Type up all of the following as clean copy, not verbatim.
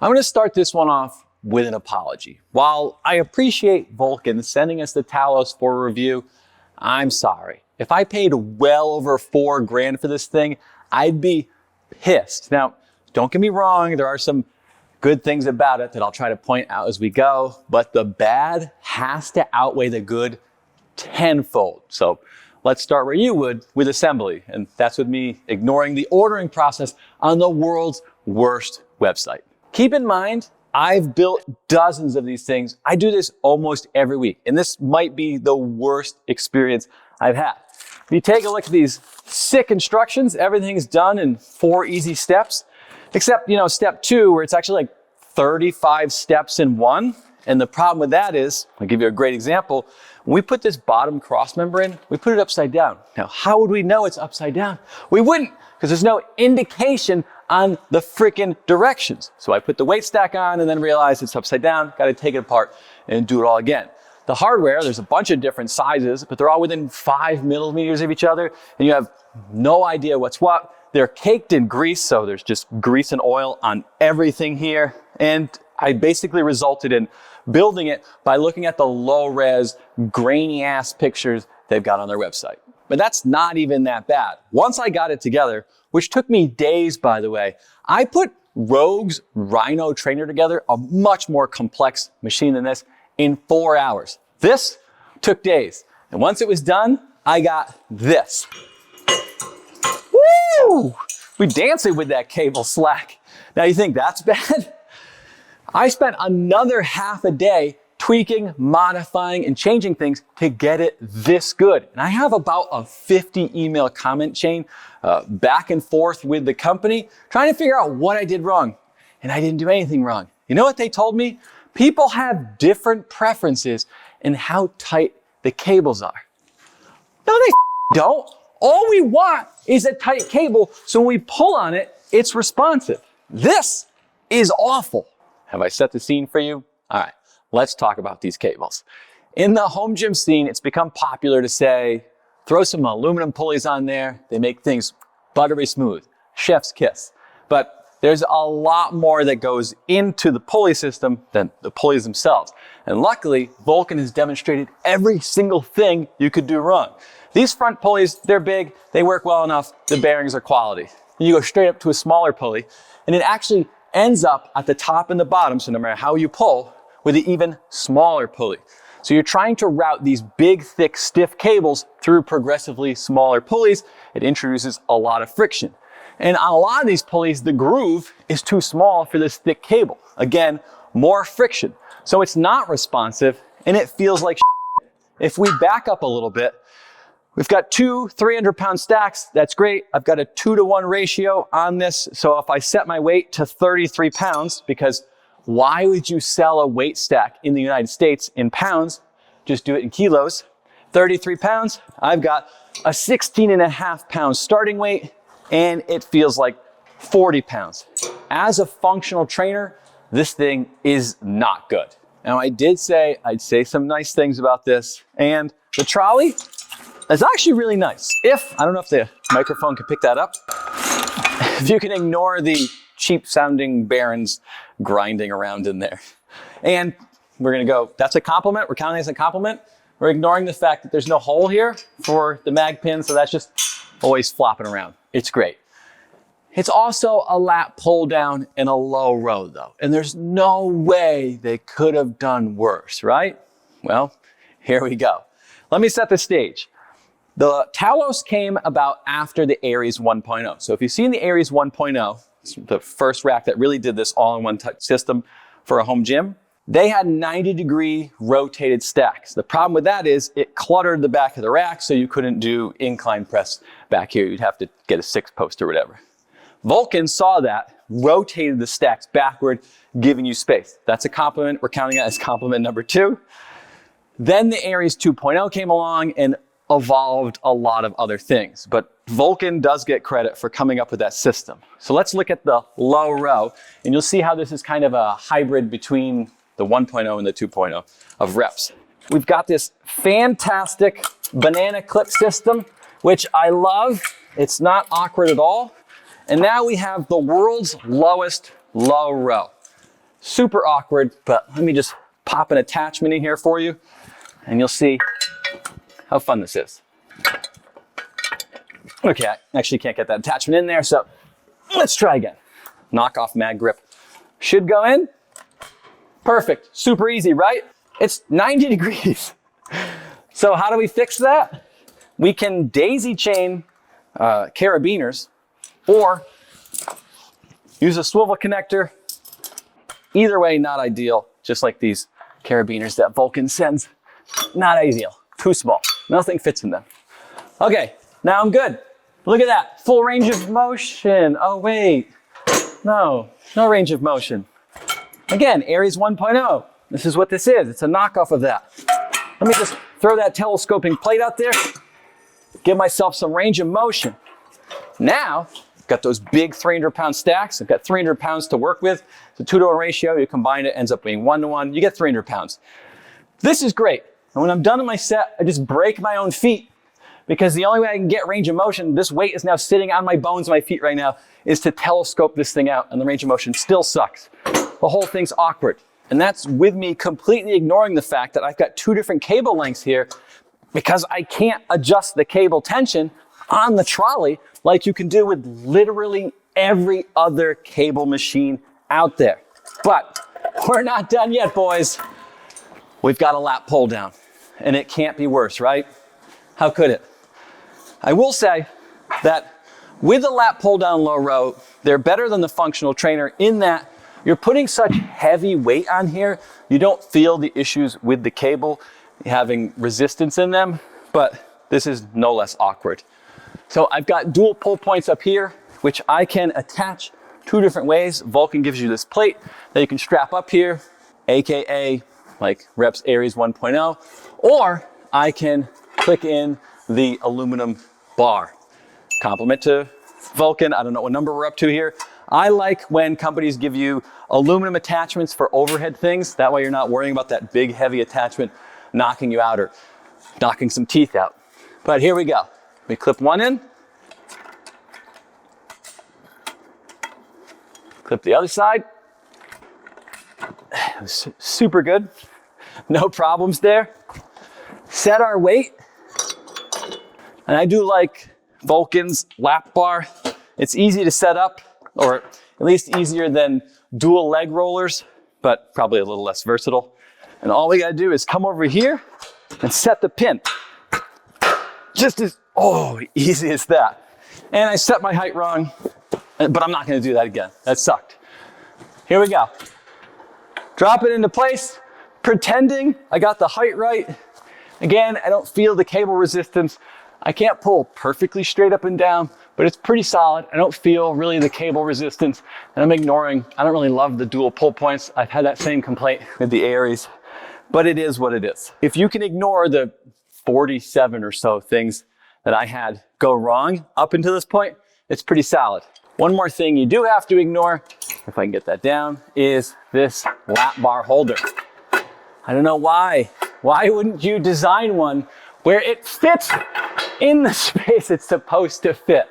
I'm going to start this one off with an apology. While I appreciate Vulcan sending us the Talos for a review, I'm sorry. If I paid well over $4,000 for this thing, I'd be pissed. Now, don't get me wrong, there are some good things about it that I'll try to point out as we go, but the bad has to outweigh the good tenfold. So let's start where you would with assembly, and that's with me ignoring the ordering process on the world's worst website. Keep in mind, I've built dozens of these things. I do this almost every week, and this might be the worst experience I've had. If you take a look at these sick instructions, everything's done in 4 easy steps, except, step 2, where it's actually like 35 steps in one. And the problem with that is, I'll give you a great example. When we put this bottom cross member in, we put it upside down. Now, how would we know it's upside down? We wouldn't, because there's no indication on the freaking directions. So I put the weight stack on and then realized it's upside down, got to take it apart and do it all again. The hardware, there's a bunch of different sizes, but they're all within 5 millimeters of each other, and you have no idea what's what. They're caked in grease, so there's just grease and oil on everything here. And I basically resulted in building it by looking at the low-res, grainy-ass pictures they've got on their website. But that's not even that bad. Once I got it together, which took me days, by the way, I put Rogue's Rhino trainer together, a much more complex machine than this, in 4 hours. This took days. And once it was done, I got this. Woo! We dancing with that cable slack. Now you think that's bad? I spent another half a day tweaking, modifying, and changing things to get it this good. And I have about a 50 email comment chain back and forth with the company trying to figure out what I did wrong. And I didn't do anything wrong. You know what they told me? People have different preferences in how tight the cables are. No, they don't. All we want is a tight cable, so when we pull on it, it's responsive. This is awful. Have I set the scene for you? All right, let's talk about these cables. In the home gym scene, it's become popular to say, throw some aluminum pulleys on there. They make things buttery smooth, chef's kiss. But there's a lot more that goes into the pulley system than the pulleys themselves. And luckily, Vulcan has demonstrated every single thing you could do wrong. These front pulleys, they're big, they work well enough, the bearings are quality. And you go straight up to a smaller pulley, and it actually ends up at the top and the bottom, so no matter how you pull, with an even smaller pulley. So you're trying to route these big, thick, stiff cables through progressively smaller pulleys. It introduces a lot of friction. And on a lot of these pulleys, the groove is too small for this thick cable. Again, more friction. So it's not responsive, and it feels like shit. If we back up a little bit, we've got 2 300-pound stacks. That's great. I've got a 2-to-1 ratio on this. So if I set my weight to 33 pounds, because why would you sell a weight stack in the United States in pounds? Just do it in kilos. 33 pounds, I've got a 16.5-pound starting weight, and it feels like 40 pounds. As a functional trainer, this thing is not good. Now, I did say I'd say some nice things about this, and the trolley is actually really nice. I don't know if the microphone can pick that up. If you can ignore the cheap sounding bearings grinding around in there. And we're gonna go, that's a compliment, we're counting as a compliment. We're ignoring the fact that there's no hole here for the mag pin, so that's just always flopping around. It's great. It's also a lat pull down in a low row though, and there's no way they could have done worse, right? Well, here we go. Let me set the stage. The Talos came about after the Aries 1.0. So if you've seen the Aries 1.0, it's the first rack that really did this all-in-one system for a home gym, they had 90-degree rotated stacks. The problem with that is it cluttered the back of the rack, so you couldn't do incline press back here. You'd have to get a 6-post or whatever. Vulcan saw that, rotated the stacks backward, giving you space. That's a compliment. We're counting that as compliment number 2. Then the Aries 2.0 came along and evolved a lot of other things. But Vulcan does get credit for coming up with that system. So let's look at the low row, and you'll see how this is kind of a hybrid between the 1.0 and the 2.0 of reps. We've got this fantastic banana clip system, which I love. It's not awkward at all. And now we have the world's lowest low row. super awkward, but let me just pop an attachment in here for you and you'll see how fun this is. Okay, I actually can't get that attachment in there, so let's try again. Knock off mag grip. Should go in. Perfect, super easy, right? It's 90 degrees. So how do we fix that? We can daisy chain carabiners or use a swivel connector. Either way, not ideal, just like these carabiners that Vulcan sends. Not ideal, too small, nothing fits in them. Okay, now I'm good. Look at that, full range of motion. Oh wait, no range of motion. Again, Aries 1.0, this is what this is. It's a knockoff of that. Let me just throw that telescoping plate out there, give myself some range of motion. Now, I've got those big 300-pound stacks. I've got 300 pounds to work with. It's a 2-to-1 ratio. You combine it, ends up being 1-to-1. You get 300 pounds. This is great. And when I'm done in my set, I just break my own feet because the only way I can get range of motion, this weight is now sitting on my bones, my feet right now, is to telescope this thing out, and the range of motion still sucks. The whole thing's awkward. And that's with me completely ignoring the fact that I've got 2 different cable lengths here because I can't adjust the cable tension on the trolley like you can do with literally every other cable machine out there. But we're not done yet, boys. We've got a lat pull down, and it can't be worse, right? How could it? I will say that with the lat pull down low row, they're better than the functional trainer in that you're putting such heavy weight on here, you don't feel the issues with the cable having resistance in them, but this is no less awkward. So I've got dual pull points up here, which I can attach 2 different ways. Vulcan gives you this plate that you can strap up here, AKA like Reps Aries 1.0, or I can click in the aluminum bar. Compliment to Vulcan, I don't know what number we're up to here. I like when companies give you aluminum attachments for overhead things. That way you're not worrying about that big heavy attachment knocking you out or knocking some teeth out. But here we go. We clip one in. Clip the other side. Super good. No problems there. Set our weight. And I do like Vulcan's lap bar. It's easy to set up, or at least easier than dual leg rollers, but probably a little less versatile. And all we gotta do is come over here and set the pin. Just as, easy as that. And I set my height wrong, but I'm not gonna do that again. That sucked. Here we go. Drop it into place, pretending I got the height right. Again, I don't feel the cable resistance. I can't pull perfectly straight up and down, but it's pretty solid. I don't feel really the cable resistance, and I'm ignoring, I don't really love the dual pull points. I've had that same complaint with the Aries, but it is what it is. If you can ignore the 47 or so things that I had go wrong up until this point, it's pretty solid. One more thing you do have to ignore, if I can get that down, is this lap bar holder. I don't know why. Why wouldn't you design one where it fits in the space it's supposed to fit?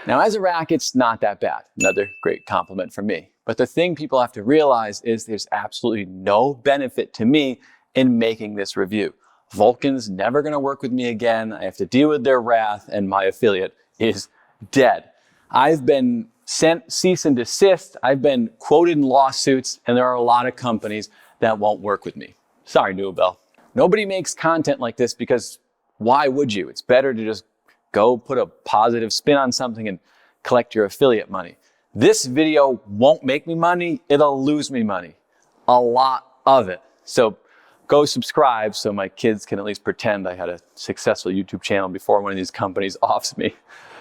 Now, as a rack, it's not that bad. Another great compliment from me. But the thing people have to realize is there's absolutely no benefit to me in making this review. Vulcan's never gonna work with me again. I have to deal with their wrath, and my affiliate is dead. I've been sent cease and desist. I've been quoted in lawsuits, and there are a lot of companies that won't work with me. Sorry, Newell. Nobody makes content like this because why would you? It's better to just go put a positive spin on something and collect your affiliate money. This video won't make me money. It'll lose me money. A lot of it. So go subscribe so my kids can at least pretend I had a successful YouTube channel before one of these companies offs me.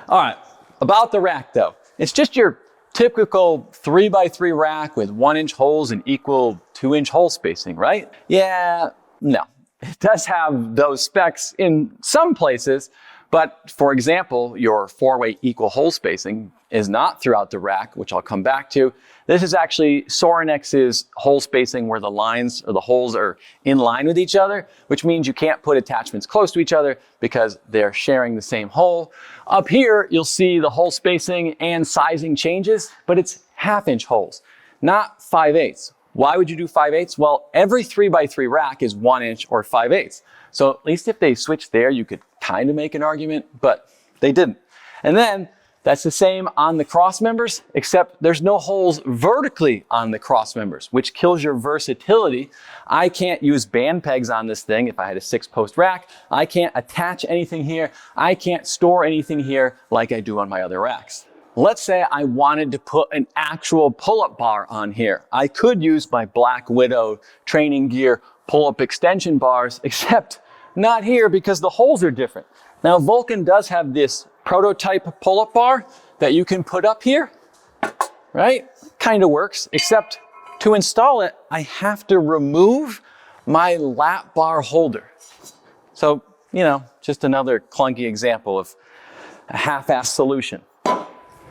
All right, about the rack though. It's just your typical 3x3 rack with 1-inch holes and equal 2-inch hole spacing, right? Yeah, no. It does have those specs in some places, but for example, your 4-way equal hole spacing is not throughout the rack, which I'll come back to. This is actually Sorinex's hole spacing where the lines or the holes are in line with each other, which means you can't put attachments close to each other because they're sharing the same hole. Up here, you'll see the hole spacing and sizing changes, but it's 1/2-inch holes, not 5/8. Why would you do 5/8? Well, every 3x3 rack is 1 inch or 5/8. So at least if they switched there, you could kind of make an argument, but they didn't. And then that's the same on the cross members, except there's no holes vertically on the cross members, which kills your versatility. I can't use band pegs on this thing if I had a 6-post rack. I can't attach anything here. I can't store anything here like I do on my other racks. Let's say I wanted to put an actual pull-up bar on here. I could use my Black Widow training gear pull-up extension bars, except not here because the holes are different. Now, Vulcan does have this prototype pull-up bar that you can put up here, right? Kind of works, except to install it, I have to remove my lap bar holder. So, you know, just another clunky example of a half-assed solution.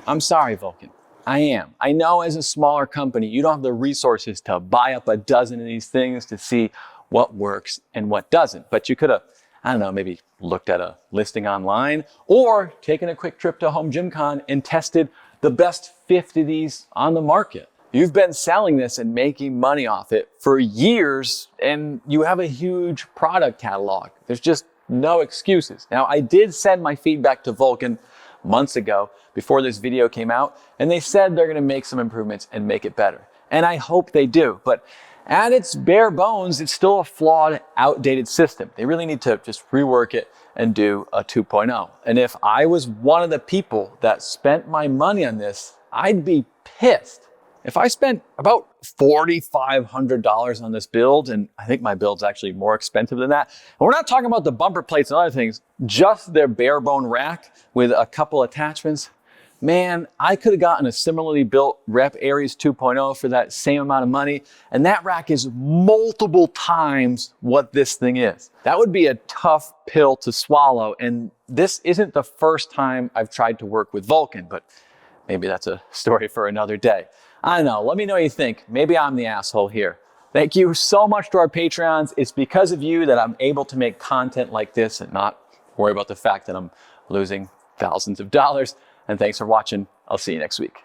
I'm sorry, Vulcan. I am. I know as a smaller company, you don't have the resources to buy up a dozen of these things to see what works and what doesn't. But you could have, I don't know, maybe looked at a listing online or taken a quick trip to Home Gym Con and tested the best 50 of these on the market. You've been selling this and making money off it for years, and you have a huge product catalog. There's just no excuses. Now, I did send my feedback to Vulcan months ago before this video came out, and they said they're gonna make some improvements and make it better. And I hope they do, but at its bare bones, it's still a flawed, outdated system. They really need to just rework it and do a 2.0. And if I was one of the people that spent my money on this, I'd be pissed. If I spent about $4,500 on this build, and I think my build's actually more expensive than that, and we're not talking about the bumper plates and other things, just their bare bone rack with a couple attachments, man, I could have gotten a similarly built Rep Aries 2.0 for that same amount of money, and that rack is multiple times what this thing is. That would be a tough pill to swallow, and this isn't the first time I've tried to work with Vulcan, but maybe that's a story for another day. I don't know, let me know what you think. Maybe I'm the asshole here. Thank you so much to our Patreons. It's because of you that I'm able to make content like this and not worry about the fact that I'm losing thousands of dollars. And thanks for watching. I'll see you next week.